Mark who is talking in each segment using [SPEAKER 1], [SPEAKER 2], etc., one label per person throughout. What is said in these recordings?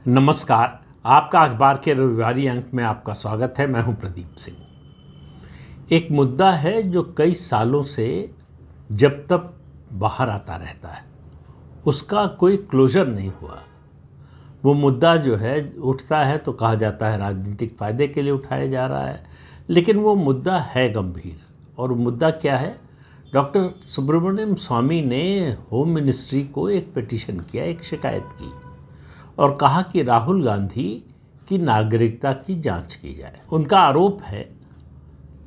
[SPEAKER 1] नमस्कार। आपका अखबार के रविवारी अंक में आपका स्वागत है। मैं हूं प्रदीप सिंह। एक मुद्दा है जो कई सालों से जब तक बाहर आता रहता है, उसका कोई क्लोजर नहीं हुआ। वो मुद्दा जो है उठता है तो कहा जाता है राजनीतिक फायदे के लिए उठाया जा रहा है, लेकिन वो मुद्दा है गंभीर। और वो मुद्दा क्या है? डॉक्टर सुब्रमण्यम स्वामी ने होम मिनिस्ट्री को एक पिटीशन किया, एक शिकायत की और कहा कि राहुल गांधी की नागरिकता की जांच की जाए। उनका आरोप है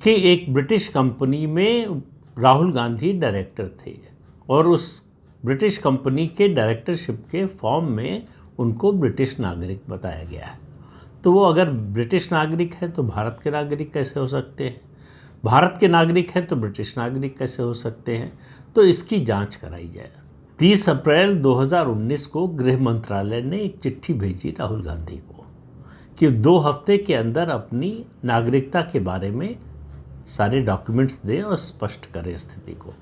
[SPEAKER 1] कि एक ब्रिटिश कंपनी में राहुल गांधी डायरेक्टर थे और उस ब्रिटिश कंपनी के डायरेक्टरशिप के फॉर्म में उनको ब्रिटिश नागरिक बताया गया है। तो वो अगर ब्रिटिश नागरिक हैं तो भारत के नागरिक कैसे हो सकते हैं? भारत के नागरिक हैं तो ब्रिटिश नागरिक कैसे हो सकते हैं? तो इसकी जांच कराई जाए। 30 अप्रैल 2019 को गृह मंत्रालय ने एक चिट्ठी भेजी राहुल गांधी को कि 2 हफ्ते के अंदर अपनी नागरिकता के बारे में सारे डॉक्यूमेंट्स दें और स्पष्ट करें स्थिति को।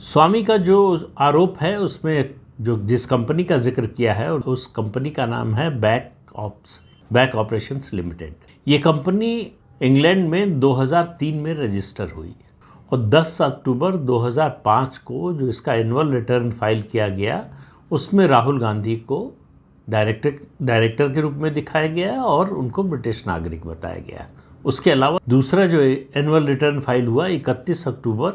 [SPEAKER 1] स्वामी का जो आरोप है उसमें जो जिस कंपनी का जिक्र किया है उस कंपनी का नाम है बैक ऑपरेशंस लिमिटेड। ये कंपनी इंग्लैंड में 2003 में रजिस्टर हुई और 10 अक्टूबर 2005 को जो इसका एनुअल रिटर्न फाइल किया गया उसमें राहुल गांधी को डायरेक्टर के रूप में दिखाया गया और उनको ब्रिटिश नागरिक बताया गया। उसके अलावा दूसरा जो एनुअल रिटर्न फाइल हुआ 31 अक्टूबर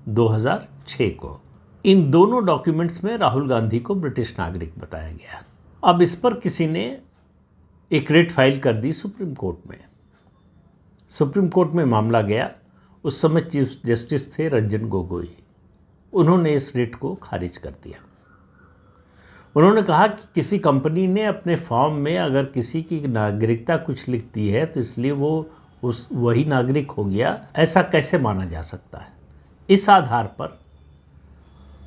[SPEAKER 1] 2006 को। इन दोनों डॉक्यूमेंट्स में राहुल गांधी को ब्रिटिश नागरिक बताया गया। अब इस पर किसी ने एक रिट फाइल कर दी सुप्रीम कोर्ट में। सुप्रीम कोर्ट में मामला गया। उस समय चीफ जस्टिस थे रंजन गोगोई। उन्होंने इस रिट को खारिज कर दिया। उन्होंने कहा कि किसी कंपनी ने अपने फॉर्म में अगर किसी की नागरिकता कुछ लिख दी है तो इसलिए वो वही नागरिक हो गया, ऐसा कैसे माना जा सकता है। इस आधार पर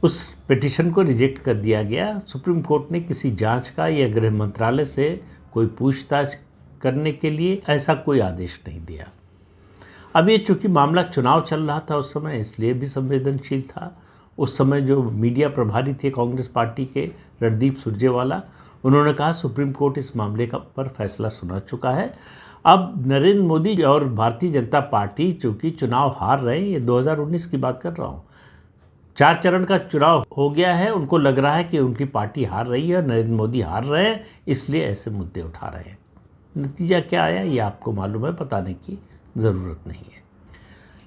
[SPEAKER 1] उस पिटीशन को रिजेक्ट कर दिया गया। सुप्रीम कोर्ट ने किसी जांच का या गृह मंत्रालय से कोई पूछताछ करने के लिए ऐसा कोई आदेश नहीं दिया। अब ये चूँकि मामला चुनाव चल रहा था उस समय, इसलिए भी संवेदनशील था। उस समय जो मीडिया प्रभारी थे कांग्रेस पार्टी के रणदीप सुरजेवाला, उन्होंने कहा सुप्रीम कोर्ट इस मामले का पर फैसला सुना चुका है। अब नरेंद्र मोदी और भारतीय जनता पार्टी चूँकि चुनाव हार रहे हैं, ये 2019 की बात कर रहा हूँ, 4 चरण का चुनाव हो गया है, उनको लग रहा है कि उनकी पार्टी हार रही है, नरेंद्र मोदी हार रहे हैं, इसलिए ऐसे मुद्दे उठा रहे हैं। नतीजा क्या आया ये आपको मालूम है, बताने की ज़रूरत नहीं है।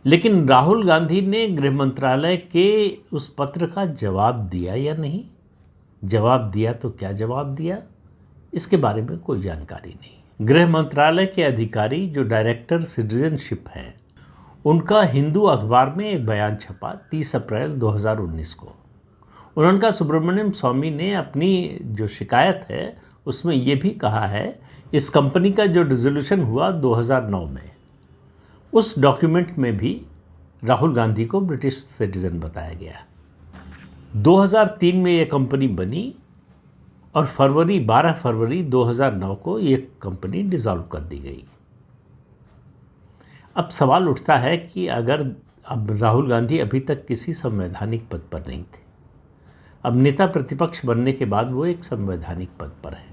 [SPEAKER 1] लेकिन राहुल गांधी ने गृह मंत्रालय के उस पत्र का जवाब दिया या नहीं? जवाब दिया तो क्या जवाब दिया, इसके बारे में कोई जानकारी नहीं। गृह मंत्रालय के अधिकारी जो डायरेक्टर सिटीजनशिप हैं, उनका हिंदू अखबार में एक बयान छपा 30 अप्रैल 2019 को। उन्होंने कहा सुब्रमण्यम स्वामी ने अपनी जो शिकायत है उसमें ये भी कहा है इस कंपनी का जो डिसोल्यूशन हुआ 2009 में, उस डॉक्यूमेंट में भी राहुल गांधी को ब्रिटिश सिटीजन बताया गया। 2003 में ये कंपनी बनी और 12 फरवरी 2009 को ये कंपनी डिसॉल्व कर दी गई। अब सवाल उठता है कि अगर अब राहुल गांधी अभी तक किसी संवैधानिक पद पर नहीं थे, अब नेता प्रतिपक्ष बनने के बाद वो एक संवैधानिक पद पर है,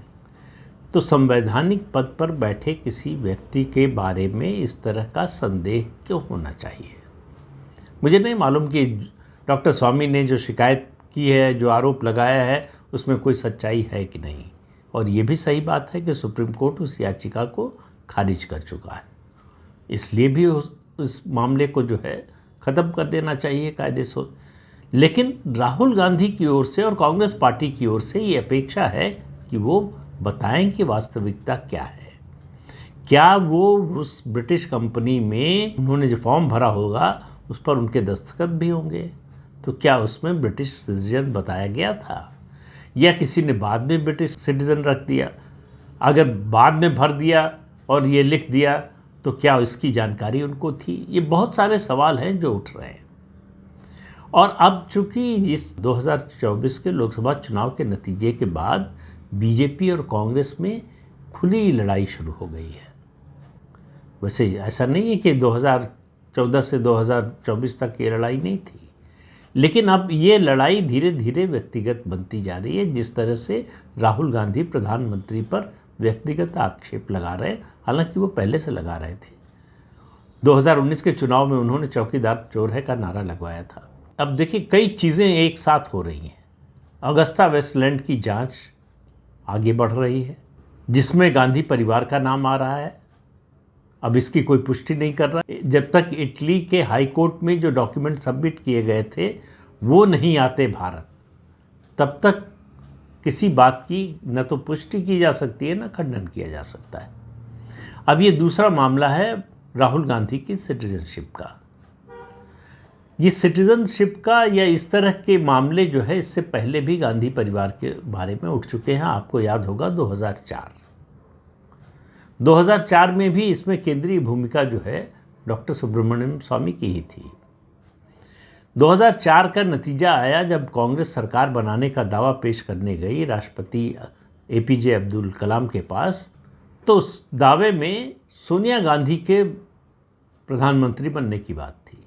[SPEAKER 1] तो संवैधानिक पद पर बैठे किसी व्यक्ति के बारे में इस तरह का संदेह क्यों होना चाहिए? मुझे नहीं मालूम कि डॉक्टर स्वामी ने जो शिकायत की है, जो आरोप लगाया है, उसमें कोई सच्चाई है कि नहीं। और ये भी सही बात है कि सुप्रीम कोर्ट उस याचिका को खारिज कर चुका है, इसलिए भी उस मामले को जो है ख़त्म कर देना चाहिए कायदे से। लेकिन राहुल गांधी की ओर से और कांग्रेस पार्टी की ओर से ये अपेक्षा है कि वो बताएं कि वास्तविकता क्या है। क्या वो उस ब्रिटिश कंपनी में उन्होंने जो फॉर्म भरा होगा उस पर उनके दस्तखत भी होंगे? तो क्या उसमें ब्रिटिश सिटीजन बताया गया था या किसी ने बाद में ब्रिटिश सिटीजन रख दिया? अगर बाद में भर दिया और ये लिख दिया तो क्या इसकी जानकारी उनको थी? ये बहुत सारे सवाल हैं जो उठ रहे हैं। और अब चूँकि इस 2024 के लोकसभा चुनाव के नतीजे के बाद बीजेपी और कांग्रेस में खुली लड़ाई शुरू हो गई है। वैसे ऐसा नहीं है कि 2014 से 2024 तक ये लड़ाई नहीं थी, लेकिन अब ये लड़ाई धीरे धीरे व्यक्तिगत बनती जा रही है, जिस तरह से राहुल गांधी प्रधानमंत्री पर व्यक्तिगत आक्षेप लगा रहे हैं, हालांकि वो पहले से लगा रहे थे। 2019 के चुनाव में उन्होंने चौकीदार चोर है का नारा लगवाया था। अब देखिए, कई चीज़ें एक साथ हो रही हैं। अगस्ता वेस्टलैंड की जांच आगे बढ़ रही है, जिसमें गांधी परिवार का नाम आ रहा है। अब इसकी कोई पुष्टि नहीं कर रहा। जब तक इटली के हाई कोर्ट में जो डॉक्यूमेंट सबमिट किए गए थे वो नहीं आते भारत, तब तक किसी बात की न तो पुष्टि की जा सकती है, न खंडन किया जा सकता है। अब ये दूसरा मामला है राहुल गांधी की सिटीजनशिप का। ये सिटीजनशिप का या इस तरह के मामले जो है, इससे पहले भी गांधी परिवार के बारे में उठ चुके हैं। आपको याद होगा 2004 में भी इसमें केंद्रीय भूमिका जो है डॉक्टर सुब्रमण्यम स्वामी की ही थी। 2004 का नतीजा आया जब कांग्रेस सरकार बनाने का दावा पेश करने गई राष्ट्रपति एपीजे अब्दुल कलाम के पास, तो उस दावे में सोनिया गांधी के प्रधानमंत्री बनने की बात थी।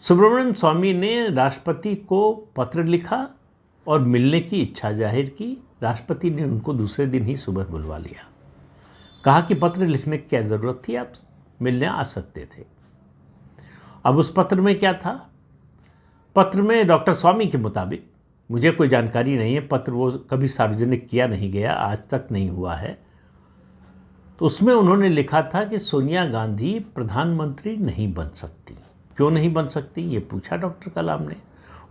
[SPEAKER 1] सुब्रमण्यम स्वामी ने राष्ट्रपति को पत्र लिखा और मिलने की इच्छा जाहिर की। राष्ट्रपति ने उनको दूसरे दिन ही सुबह बुलवा लिया, कहा कि पत्र लिखने की क्या ज़रूरत थी, आप मिलने आ सकते थे। अब उस पत्र में क्या था? पत्र में डॉक्टर स्वामी के मुताबिक, मुझे कोई जानकारी नहीं है, पत्र वो कभी सार्वजनिक किया नहीं गया, आज तक नहीं हुआ है, तो उसमें उन्होंने लिखा था कि सोनिया गांधी प्रधानमंत्री नहीं बन सकती। क्यों नहीं बन सकती, ये पूछा डॉक्टर कलाम ने।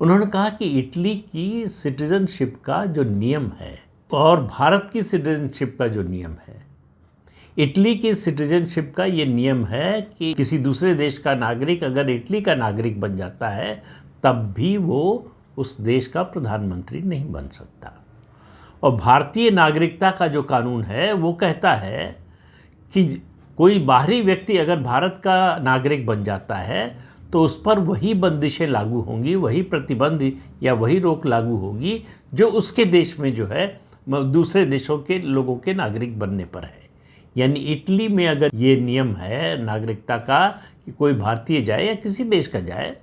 [SPEAKER 1] उन्होंने कहा कि इटली की सिटीजनशिप का जो नियम है और भारत की सिटीजनशिप का जो नियम है, इटली की सिटीजनशिप का ये नियम है कि किसी दूसरे देश का नागरिक अगर इटली का नागरिक बन जाता है तब भी वो उस देश का प्रधानमंत्री नहीं बन सकता। और भारतीय नागरिकता का जो कानून है वो कहता है कि कोई बाहरी व्यक्ति अगर भारत का नागरिक बन जाता है तो उस पर वही बंदिशें लागू होंगी, वही प्रतिबंध या वही रोक लागू होगी जो उसके देश में जो है दूसरे देशों के लोगों के नागरिक बनने पर है। यानी इटली में अगर ये नियम है नागरिकता का कि कोई भारतीय जाए या किसी देश का जाए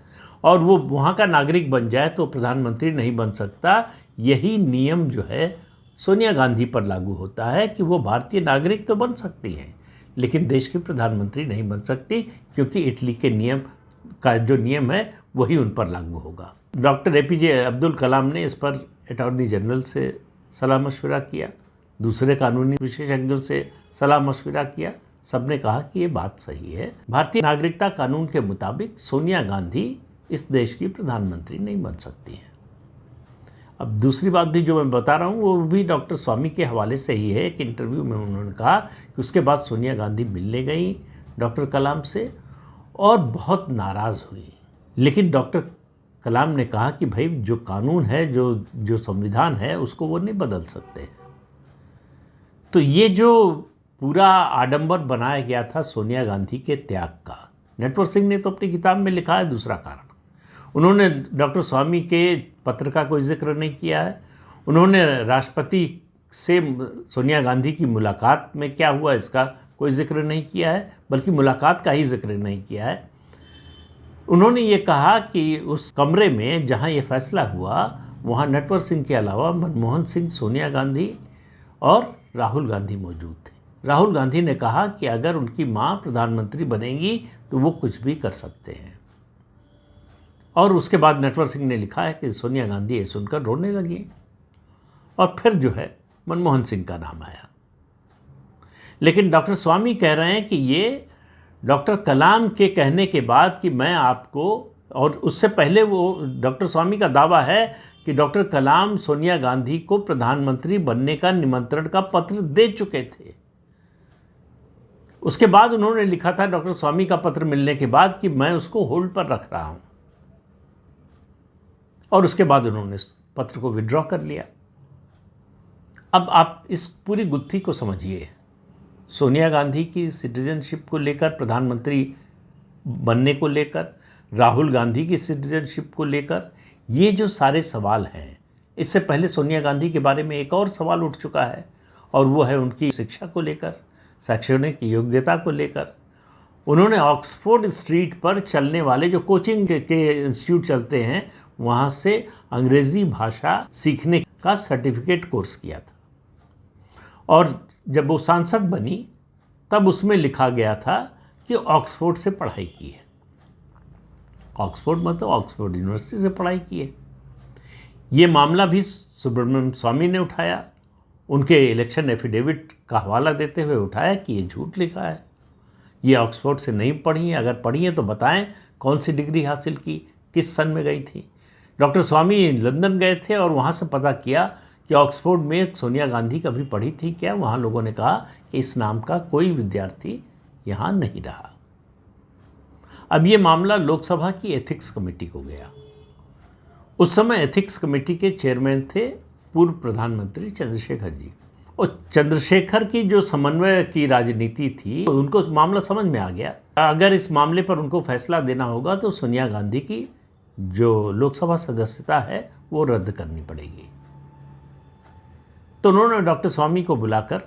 [SPEAKER 1] और वो वहाँ का नागरिक बन जाए तो प्रधानमंत्री नहीं बन सकता, यही नियम जो है सोनिया गांधी पर लागू होता है कि वो भारतीय नागरिक तो बन सकती हैं लेकिन देश की प्रधानमंत्री नहीं बन सकती, क्योंकि इटली के नियम का जो नियम है वही उन पर लागू होगा। डॉक्टर एपीजे अब्दुल कलाम ने इस पर अटॉर्नी जनरल से सलाह मशविरा किया, दूसरे कानूनी विशेषज्ञों से सलाह मशविरा किया। सबने कहा कि ये बात सही है, भारतीय नागरिकता कानून के मुताबिक सोनिया गांधी इस देश की प्रधानमंत्री नहीं बन सकती हैं। अब दूसरी बात भी जो मैं बता रहा हूँ वो भी डॉक्टर स्वामी के हवाले से ही है। एक इंटरव्यू में उन्होंने कहा कि उसके बाद सोनिया गांधी मिलने गई डॉक्टर कलाम से और बहुत नाराज़ हुई, लेकिन डॉक्टर कलाम ने कहा कि भाई जो कानून है, जो संविधान है, उसको वो नहीं बदल सकते। तो ये जो पूरा आडंबर बनाया गया था सोनिया गांधी के त्याग का, नटवर सिंह ने तो अपनी किताब में लिखा है दूसरा कारण। उन्होंने डॉक्टर स्वामी के पत्र का कोई जिक्र नहीं किया है। उन्होंने राष्ट्रपति से सोनिया गांधी की मुलाकात में क्या हुआ इसका कोई जिक्र नहीं किया है, बल्कि मुलाकात का ही जिक्र नहीं किया है। उन्होंने ये कहा कि उस कमरे में जहाँ ये फैसला हुआ वहाँ नटवर सिंह के अलावा मनमोहन सिंह, सोनिया गांधी और राहुल गांधी मौजूद थे। राहुल गांधी ने कहा कि अगर उनकी मां प्रधानमंत्री बनेंगी तो वो कुछ भी कर सकते हैं। और उसके बाद नटवर सिंह ने लिखा है कि सोनिया गांधी ये सुनकर रोने लगी और फिर जो है मनमोहन सिंह का नाम आया। लेकिन डॉक्टर स्वामी कह रहे हैं कि ये डॉक्टर कलाम के कहने के बाद कि मैं आपको, और उससे पहले वो डॉक्टर स्वामी का दावा है कि डॉक्टर कलाम सोनिया गांधी को प्रधानमंत्री बनने का निमंत्रण का पत्र दे चुके थे। उसके बाद उन्होंने लिखा था डॉक्टर स्वामी का पत्र मिलने के बाद कि मैं उसको होल्ड पर रख रहा हूं, और उसके बाद उन्होंने इस पत्र को विड्रॉ कर लिया। अब आप इस पूरी गुत्थी को समझिए। सोनिया गांधी की सिटीजनशिप को लेकर, प्रधानमंत्री बनने को लेकर, राहुल गांधी की सिटीजनशिप को लेकर, ये जो सारे सवाल हैं, इससे पहले सोनिया गांधी के बारे में एक और सवाल उठ चुका है और वो है उनकी शिक्षा को लेकर, शैक्षणिक योग्यता को लेकर। उन्होंने ऑक्सफोर्ड स्ट्रीट पर चलने वाले जो कोचिंग के इंस्टीट्यूट चलते हैं वहाँ से अंग्रेज़ी भाषा सीखने का सर्टिफिकेट कोर्स किया था। और जब वो सांसद बनी तब उसमें लिखा गया था कि ऑक्सफोर्ड से पढ़ाई की है। ऑक्सफोर्ड मतलब ऑक्सफोर्ड यूनिवर्सिटी से पढ़ाई की है। ये मामला भी सुब्रमण्यम स्वामी ने उठाया, उनके इलेक्शन एफिडेविट का हवाला देते हुए उठाया कि ये झूठ लिखा है, ये ऑक्सफोर्ड से नहीं पढ़ी है, अगर पढ़ी है तो बताएं कौन सी डिग्री हासिल की, किस सन में गई थी। डॉक्टर स्वामी लंदन गए थे और वहाँ से पता किया कि ऑक्सफोर्ड में सोनिया गांधी कभी पढ़ी थी क्या। वहाँ लोगों ने कहा कि इस नाम का कोई विद्यार्थी यहाँ नहीं रहा। अब ये मामला लोकसभा की एथिक्स कमेटी को गया। उस समय एथिक्स कमेटी के चेयरमैन थे पूर्व प्रधानमंत्री चंद्रशेखर जी, और चंद्रशेखर की जो समन्वय की राजनीति थी उनको मामला समझ में आ गया, अगर इस मामले पर उनको फैसला देना होगा तो सोनिया गांधी की जो लोकसभा सदस्यता है वो रद्द करनी पड़ेगी। तो उन्होंने डॉक्टर स्वामी को बुलाकर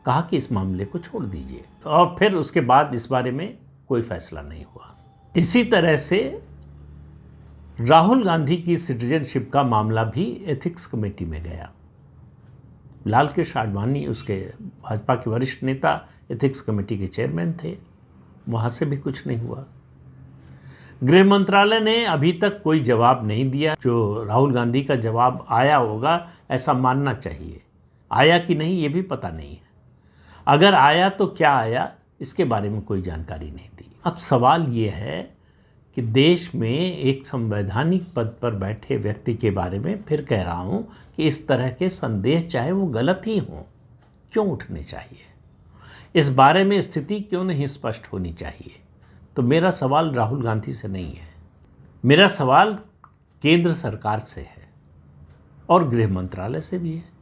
[SPEAKER 1] कहा कि इस मामले को छोड़ दीजिए, और फिर उसके बाद इस बारे में कोई फैसला नहीं हुआ। इसी तरह से राहुल गांधी की सिटीजनशिप का मामला भी एथिक्स कमेटी में गया। लाल कृष्ण आडवाणी उसके भाजपा के वरिष्ठ नेता एथिक्स कमेटी के चेयरमैन थे, वहाँ से भी कुछ नहीं हुआ। गृह मंत्रालय ने अभी तक कोई जवाब नहीं दिया। जो राहुल गांधी का जवाब आया होगा ऐसा मानना चाहिए, आया कि नहीं ये भी पता नहीं है। अगर आया तो क्या आया, इसके बारे में कोई जानकारी नहीं दी। अब सवाल ये है कि देश में एक संवैधानिक पद पर बैठे व्यक्ति के बारे में फिर कह रहा हूँ कि इस तरह के संदेह चाहे वो गलत ही हों क्यों उठने चाहिए, इस बारे में स्थिति क्यों नहीं स्पष्ट होनी चाहिए। तो मेरा सवाल राहुल गांधी से नहीं है, मेरा सवाल केंद्र सरकार से है और गृह मंत्रालय से भी है।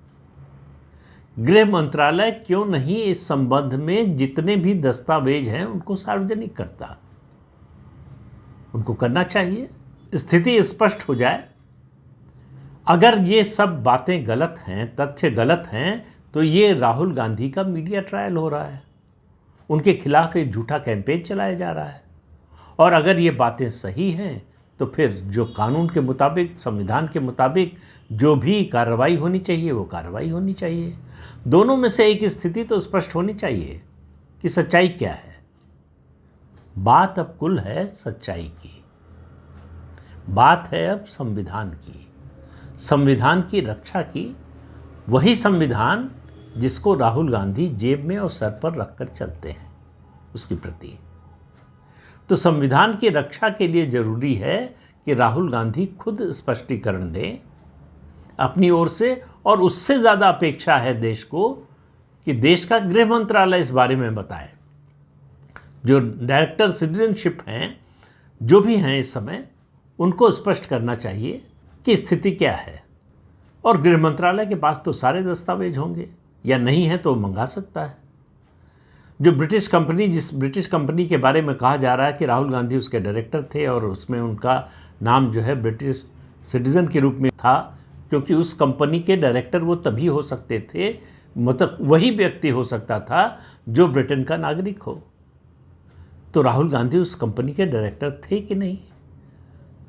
[SPEAKER 1] गृह मंत्रालय क्यों नहीं इस संबंध में जितने भी दस्तावेज हैं उनको सार्वजनिक करता? उनको करना चाहिए, स्थिति स्पष्ट हो जाए। अगर ये सब बातें गलत हैं, तथ्य गलत हैं, तो ये राहुल गांधी का मीडिया ट्रायल हो रहा है, उनके खिलाफ एक झूठा कैंपेन चलाया जा रहा है। और अगर ये बातें सही हैं तो फिर जो कानून के मुताबिक, संविधान के मुताबिक जो भी कार्रवाई होनी चाहिए वो कार्रवाई होनी चाहिए। दोनों में से एक स्थिति तो स्पष्ट होनी चाहिए कि सच्चाई क्या है। बात अब कुल है सच्चाई की, बात है अब संविधान की, संविधान की रक्षा की। वही संविधान जिसको राहुल गांधी जेब में और सर पर रखकर चलते हैं, उसके प्रति। तो संविधान की रक्षा के लिए जरूरी है कि राहुल गांधी खुद स्पष्टीकरण दें अपनी ओर से, और उससे ज़्यादा अपेक्षा है देश को कि देश का गृह मंत्रालय इस बारे में बताए। जो डायरेक्टर सिटीजनशिप हैं, जो भी हैं इस समय, उनको स्पष्ट करना चाहिए कि स्थिति क्या है। और गृह मंत्रालय के पास तो सारे दस्तावेज होंगे, या नहीं है तो मंगा सकता है। जो ब्रिटिश कंपनी, जिस ब्रिटिश कंपनी के बारे में कहा जा रहा है कि राहुल गांधी उसके डायरेक्टर थे और उसमें उनका नाम जो है ब्रिटिश सिटीज़न के रूप में था, क्योंकि उस कंपनी के डायरेक्टर वो तभी हो सकते थे, मतलब वही व्यक्ति हो सकता था जो ब्रिटेन का नागरिक हो। तो राहुल गांधी उस कंपनी के डायरेक्टर थे कि नहीं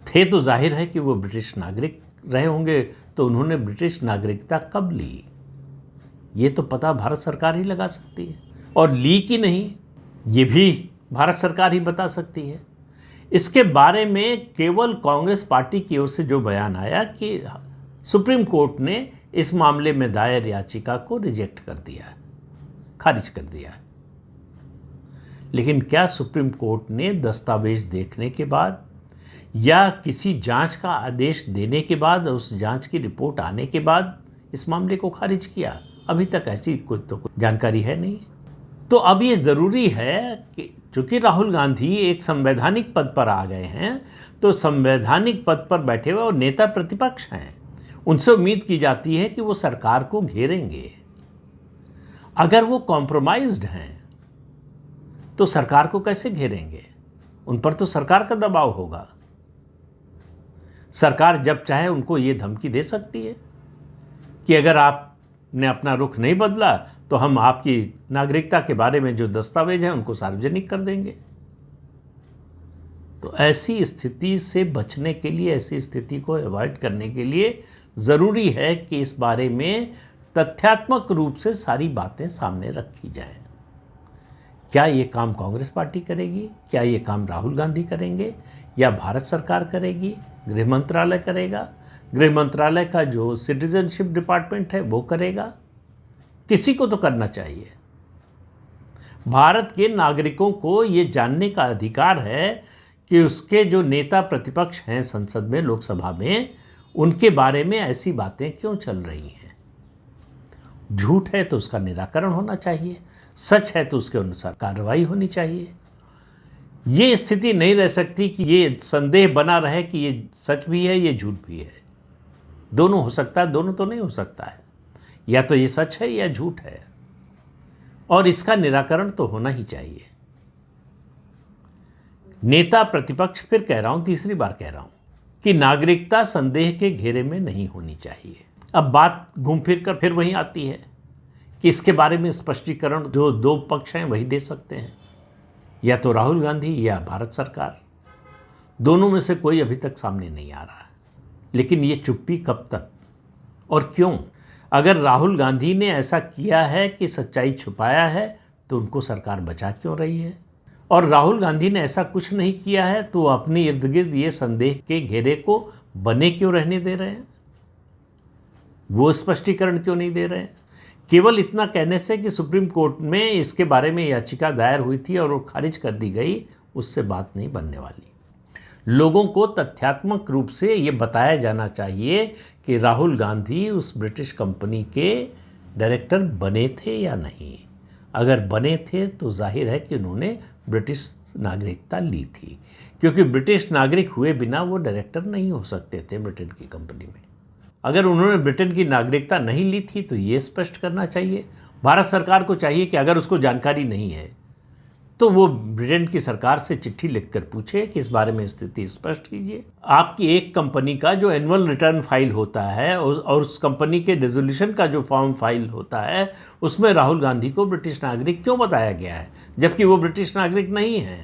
[SPEAKER 1] थे? तो जाहिर है कि वो ब्रिटिश नागरिक रहे होंगे। तो उन्होंने ब्रिटिश नागरिकता कब ली, ये तो पता भारत सरकार ही लगा सकती है, और ली कि नहीं ये भी भारत सरकार ही बता सकती है। इसके बारे में केवल कांग्रेस पार्टी की ओर से जो बयान आया कि सुप्रीम कोर्ट ने इस मामले में दायर याचिका को रिजेक्ट कर दिया, खारिज कर दिया। लेकिन क्या सुप्रीम कोर्ट ने दस्तावेज देखने के बाद या किसी जांच का आदेश देने के बाद, उस जांच की रिपोर्ट आने के बाद इस मामले को खारिज किया? अभी तक ऐसी कोई जानकारी है नहीं। तो अब ये ज़रूरी है कि चूँकि राहुल गांधी एक संवैधानिक पद पर आ गए हैं, तो संवैधानिक पद पर बैठे हुए और नेता प्रतिपक्ष हैं, उनसे उम्मीद की जाती है कि वो सरकार को घेरेंगे। अगर वो कॉम्प्रोमाइज्ड हैं तो सरकार को कैसे घेरेंगे? उन पर तो सरकार का दबाव होगा। सरकार जब चाहे उनको ये धमकी दे सकती है कि अगर आपने अपना रुख नहीं बदला तो हम आपकी नागरिकता के बारे में जो दस्तावेज हैं उनको सार्वजनिक कर देंगे। तो ऐसी स्थिति से बचने के लिए, ऐसी स्थिति को अवॉइड करने के लिए ज़रूरी है कि इस बारे में तथ्यात्मक रूप से सारी बातें सामने रखी जाएं। क्या ये काम कांग्रेस पार्टी करेगी? क्या ये काम राहुल गांधी करेंगे? या भारत सरकार करेगी? गृह मंत्रालय करेगा? गृह मंत्रालय का जो सिटीजनशिप डिपार्टमेंट है वो करेगा? किसी को तो करना चाहिए। भारत के नागरिकों को ये जानने का अधिकार है कि उसके जो नेता प्रतिपक्ष हैं संसद में, लोकसभा में, उनके बारे में ऐसी बातें क्यों चल रही हैं। झूठ है तो उसका निराकरण होना चाहिए, सच है तो उसके अनुसार कार्रवाई होनी चाहिए। ये स्थिति नहीं रह सकती कि ये संदेह बना रहे कि ये सच भी है, ये झूठ भी है। दोनों हो सकता है, दोनों तो नहीं हो सकता है। या तो ये सच है या झूठ है, और इसका निराकरण तो होना ही चाहिए। नेता प्रतिपक्ष, फिर कह रहा हूं, तीसरी बार कह रहा हूं कि नागरिकता संदेह के घेरे में नहीं होनी चाहिए। अब बात घूम फिर कर फिर वहीं आती है कि इसके बारे में स्पष्टीकरण जो दो पक्ष हैं वही दे सकते हैं, या तो राहुल गांधी या भारत सरकार। दोनों में से कोई अभी तक सामने नहीं आ रहा है। लेकिन ये चुप्पी कब तक और क्यों? अगर राहुल गांधी ने ऐसा किया है कि सच्चाई छुपाया है तो उनको सरकार बचा क्यों रही है? और राहुल गांधी ने ऐसा कुछ नहीं किया है तो अपने इर्द गिर्द ये संदेह के घेरे को बने क्यों रहने दे रहे हैं? वो स्पष्टीकरण क्यों नहीं दे रहे हैं? केवल इतना कहने से कि सुप्रीम कोर्ट में इसके बारे में याचिका दायर हुई थी और वो खारिज कर दी गई, उससे बात नहीं बनने वाली। लोगों को तथ्यात्मक रूप से ये बताया जाना चाहिए कि राहुल गांधी उस ब्रिटिश कंपनी के डायरेक्टर बने थे या नहीं। अगर बने थे तो जाहिर है कि उन्होंने ब्रिटिश नागरिकता ली थी, क्योंकि ब्रिटिश नागरिक हुए बिना वो डायरेक्टर नहीं हो सकते थे ब्रिटेन की कंपनी में। अगर उन्होंने ब्रिटेन की नागरिकता नहीं ली थी तो ये स्पष्ट करना चाहिए। भारत सरकार को चाहिए कि अगर उसको जानकारी नहीं है तो वो ब्रिटेन की सरकार से चिट्ठी लिखकर पूछे कि इस बारे में स्थिति स्पष्ट कीजिए। आपकी एक कंपनी का जो एनुअल रिटर्न फाइल होता है और उस कंपनी के डिसोल्यूशन का जो फॉर्म फाइल होता है, उसमें राहुल गांधी को ब्रिटिश नागरिक क्यों बताया गया है, जबकि वो ब्रिटिश नागरिक नहीं है?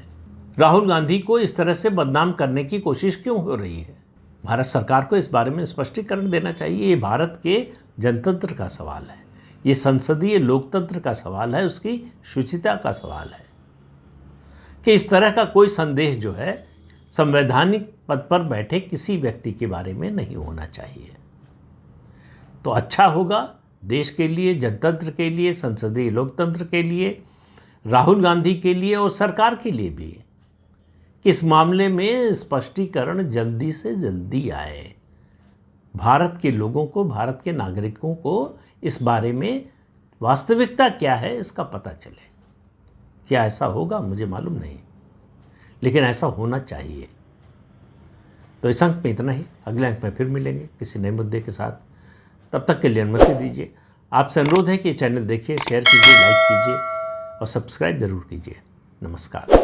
[SPEAKER 1] राहुल गांधी को इस तरह से बदनाम करने की कोशिश क्यों हो रही है? भारत सरकार को इस बारे में स्पष्टीकरण देना चाहिए। ये भारत के जनतंत्र का सवाल है, ये संसदीय लोकतंत्र का सवाल है, उसकी शुचिता का सवाल है कि इस तरह का कोई संदेह जो है संवैधानिक पद पर बैठे किसी व्यक्ति के बारे में नहीं होना चाहिए। तो अच्छा होगा देश के लिए, जनतंत्र के लिए, संसदीय लोकतंत्र के लिए, राहुल गांधी के लिए और सरकार के लिए भी कि इस मामले में स्पष्टीकरण जल्दी से जल्दी आए। भारत के लोगों को, भारत के नागरिकों को इस बारे में वास्तविकता क्या है इसका पता चले। क्या ऐसा होगा मुझे मालूम नहीं, लेकिन ऐसा होना चाहिए। तो इस अंक में इतना ही। अगले अंक में फिर मिलेंगे किसी नए मुद्दे के साथ। तब तक के लिए अनुमति दीजिए। आपसे अनुरोध है कि चैनल देखिए, शेयर कीजिए, लाइक कीजिए और सब्सक्राइब जरूर कीजिए। नमस्कार।